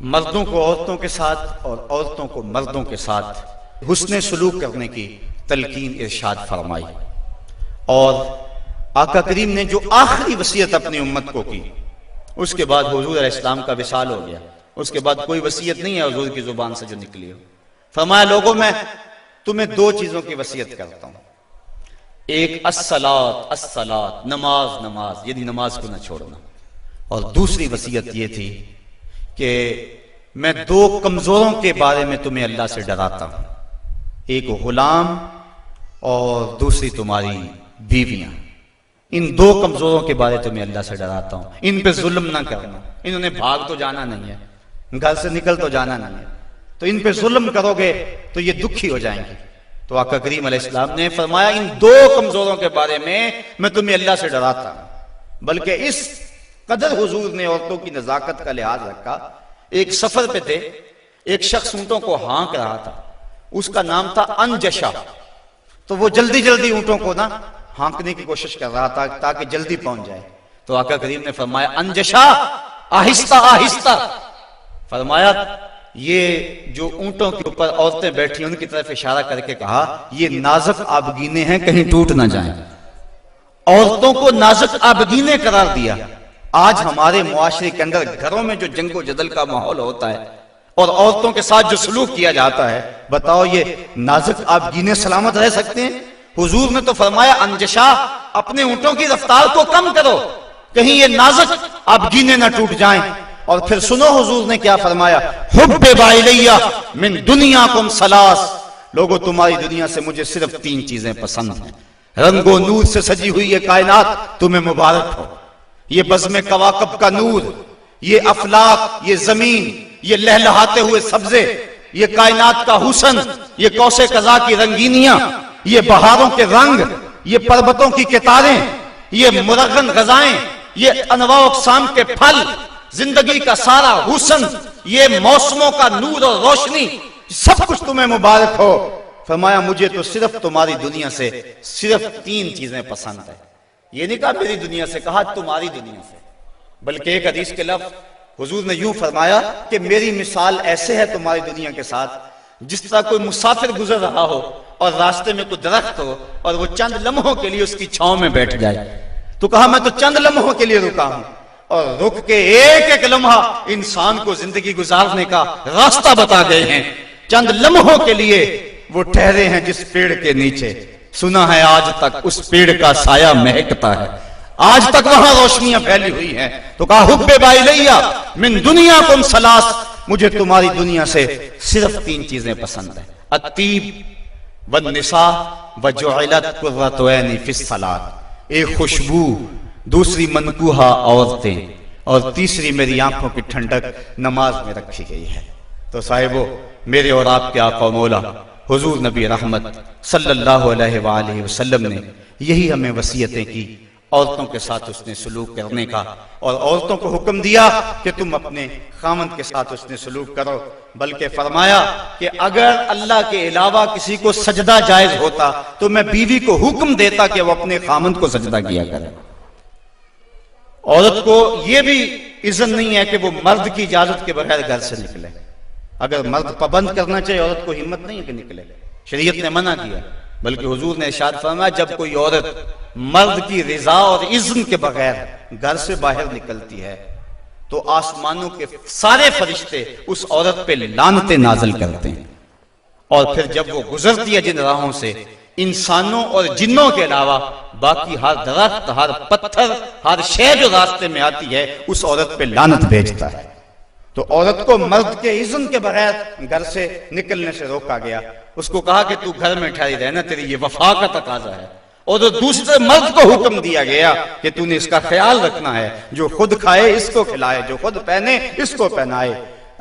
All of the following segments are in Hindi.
मर्दों को औरतों के साथ और औरतों को मर्दों के साथ हुस्ने सलूक करने की तलकीन इरशाद फरमाई। और आका करीम ने जो आखिरी वसीयत अपनी उम्मत को की, उसके बाद हुजूर अलैहिस्सलाम का विसाल हो गया। उसके बाद कोई वसीयत नहीं है हुजूर की जुबान से जो निकली हो। फरमाया, लोगों मैं तुम्हें दो चीजों की वसीयत करता हूं। एक अस्सलात अस्सलात, नमाज नमाज, यदि नमाज को न छोड़ना। और दूसरी वसीयत ये थी कि मैं दो कमजोरों के बारे में तुम्हें अल्लाह से डराता हूं, एक गुलाम और दूसरी तुम्हारी बीवियां। इन दो कमजोरों के बारे में तुम्हें अल्लाह से डराता हूं, इन पे जुल्म ना करना। इन्होंने भाग तो जाना नहीं है, घर से निकल तो जाना नहीं है, तो इन पे जुल्म करोगे तो ये दुखी हो जाएंगे। तो आका करीम अलैहिस्सलाम ने फरमाया, इन दो कमजोरों के बारे में मैं तुम्हें अल्लाह से डराता हूं। बल्कि इस कदर हुजूर ने औरतों की नजाकत का लिहाज रखा। एक सफर पे थे, एक शख्स ऊंटों को हाँक रहा था, उसका नाम था अनजशा। तो वो जल्दी जल्दी ऊंटों को ना हाँकने की कोशिश कर रहा था ताकि जल्दी पहुंच जाए। तो आका करीम ने फरमाया, अनजशा आहिस्ता आहिस्ता। फरमाया, ये जो ऊंटों के ऊपर औरतें बैठी उनकी तरफ इशारा करके कहा, ये नाजुक आबगीने हैं, कहीं टूट ना जाएं। औरतों को नाजुक आबगीने करार दिया। आज हमारे मुआशरे के अंदर घरों में जो जंगो जदल का माहौल होता है और औरतों के साथ जो सलूक किया जाता है, बताओ ये नाजुक आबगीने सलामत रह सकते हैं? हुजूर ने तो फरमाया, अनजशा अपने ऊंटों की रफ्तार को कम करो, कहीं ये नाजुक आबगीने ना टूट जाएं। और फिर सुनो हुजूर ने क्या फरमाया, हुब्बे बाइलिया मिन दुनियाकुम सलास। लोगों, तुम्हारी दुनिया से मुझे सिर्फ तीन चीजें पसंद हैं। रंगो नूर से सजी हुई ये कायनात तुम्हें मुबारक हो। ये बज़्म कवाकब का नूर, ये अफलाक, ये जमीन, ये लहलहाते हुए सब्जे, ये कायनात का हुसन, ये कौसे कज़ा की रंगीनियां, ये बहारों के रंग, ये पर्वतों की कितारें, ये मुरगन गजाएं, ये अनवा अक़साम के फल, जिंदगी का सारा हुसन, ये मौसमों का नूर और रोशनी, सब कुछ तुम्हें मुबारक हो। फरमाया, मुझे तो सिर्फ तुम्हारी दुनिया से सिर्फ तीन चीजें पसंद है। ये नहीं कहा मेरी दुनिया से, कहा तुम्हारी दुनिया से। बल्कि एक हदीस के लफ्ज़ हुजूर ने यूं फरमाया कि मेरी मिसाल ऐसे है तुम्हारी दुनिया के साथ, जिस तरह कोई मुसाफिर गुजर रहा हो और रास्ते में कोई दरख्त हो और वो चंद लम्हों के लिए उसकी छांव में बैठ जाए। तो कहा, मैं तो चंद लम्हों के लिए रुका हूं, और रुक के एक एक लम्हा इंसान को जिंदगी गुजारने का रास्ता बता गए हैं। चंद लम्हों के लिए वो ठहरे हैं जिस पेड़ के नीचे, सुना है आज तक उस पेड़ का साया महकता है, आज तक वहां रोशनियां फैली हुई हैं। तो कहा, हुब्बे बाइलिया मिन दुनियाकुम सलास, मुझे तुम्हारी दुनिया से सिर्फ तीन चीजें पसंद है, अत्तीब वन निसा व जुइलत कुर्रतु ऐनी फिस सलात। एक खुशबू, दूसरी मनकूहा औरतें, और तीसरी मेरी आंखों की ठंडक नमाज में रखी गई है। तो साहिबो, मेरे और आपके आका मौला हुजूर नबी रहमत सल्लल्लाहु अलैहि वसल्लम ने यही हमें वसीयतें की, औरतों के साथ उसने सलूक करने का। और औरतों को हुक्म दिया कि तुम अपने खामद के साथ उसने सलूक करो। बल्कि फरमाया कि अगर अल्लाह के अलावा किसी को सजदा जायज होता तो मैं बीवी को हुक्म देता कि वो अपने खामद को सजदा किया करे। औरत को यह भी इज़्ज़त नहीं है कि वो मर्द की इजाजत के बगैर घर से निकले। अगर मर्द पाबंद करना चाहिए, औरत को हिम्मत नहीं है कि निकले, शरीयत ने मना किया। बल्कि हुजूर ने इरशाद फरमाया, जब कोई औरत मर्द की रिजा और इज़्न के बगैर घर से बाहर निकलती है तो आसमानों के सारे फरिश्ते उस औरत पे लानतें नाज़िल करते हैं। और फिर जब वो गुजरती है जिन राहों से, इंसानों और जिन्नों के अलावा बाकी हर दरख्त, हर पत्थर, हर शय जो रास्ते में आती है उस औरत पे लानत भेजता है। तो औरत को मर्द के इज़्न के बगैर घर से निकलने से रोका गया। उसको कहा कि तू घर में ठहरी रहना, तेरी ये वफा का तकाजा है। और तो दूसरे मर्द को हुक्म दिया गया कि तूने इसका ख्याल रखना है, जो खुद खाए इसको खिलाए, जो खुद पहने इसको पहनाए।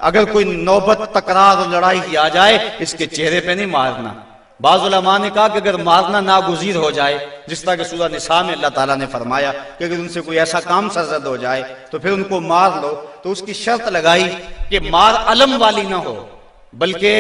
अगर कोई नौबत, तकरार और लड़ाई की आ जाए, इसके चेहरे पे नहीं मारना। बाज़ उलमा ने कहा कि अगर मारना नागुज़ीर हो जाए, जिस तरह के सूरह निसा में अल्लाह ताला ने फरमाया कि अगर उनसे कोई ऐसा काम सरजद हो जाए तो फिर उनको मार लो, तो उसकी शर्त लगाई कि मार अलम वाली ना हो, बल्कि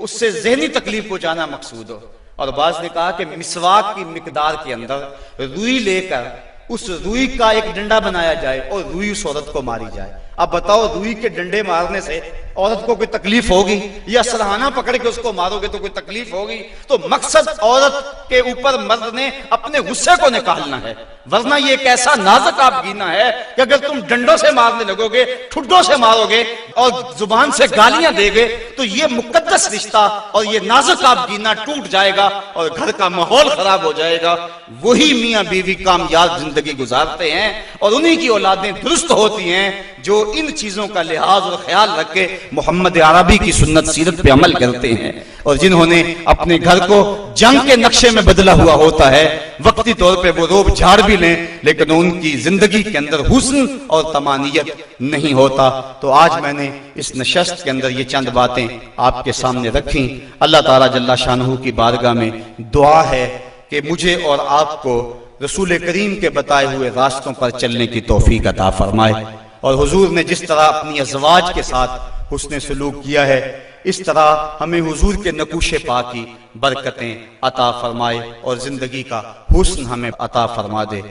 उससे ज़हनी तकलीफ पहुंचाना मकसूद हो। और बाज़ ने कहा कि मिसवाक की मिकदार के अंदर रुई लेकर उस रुई का एक डंडा बनाया जाए और रुई उस औरत को मारी जाए। अब बताओ, रुई के डंडे मारने से औरत को कोई तकलीफ होगी, या सरहाना पकड़ के उसको मारोगे तो कोई तकलीफ होगी? तो मकसद औरत के ऊपर मर्द ने अपने गुस्से को निकालना है, वरना ये एक ऐसा नाजुक आपगीना है कि अगर तुम डंडों से मारने लगोगे, ठुड्डों से मारोगे और जुबान से गालियां देगे तो ये मुकद्दस रिश्ता और ये नाजुक आपगीना टूट जाएगा और घर का माहौल खराब हो जाएगा। वही मियां बीवी कामयाब जिंदगी गुजारते हैं और उन्हीं की औलादें दुरुस्त होती हैं जो इन चीजों का लिहाज और ख्याल रख के मोहम्मद अरबी की सुन्नत सीरत पे अमल करते हैं और जिन्होंने अपने घर को जंग के नक्शे में बदला हुआ होता है। वक्ती तौर पे वो रोब झाड़ भी लें लेकिन उनकी जिंदगी के अंदर हुस्न और तमानियत नहीं होता। तो आज मैंने इस नशस्त के अंदर ये चंद बातें आपके सामने रखी। अल्लाह ताला जल्ला शानहू की बारगाह में दुआ है कि मुझे और आपको रसूल करीम के बताए हुए रास्तों पर चलने की तौफीक अता फरमाए और हुजूर ने जिस तरह अपनी अज़वाज के साथ हुस्न सलूक किया है इस तरह हमें हुजूर के नकूशे पा की बरकतें अता फरमाए और जिंदगी का हुस्न हमें अता फरमा दे।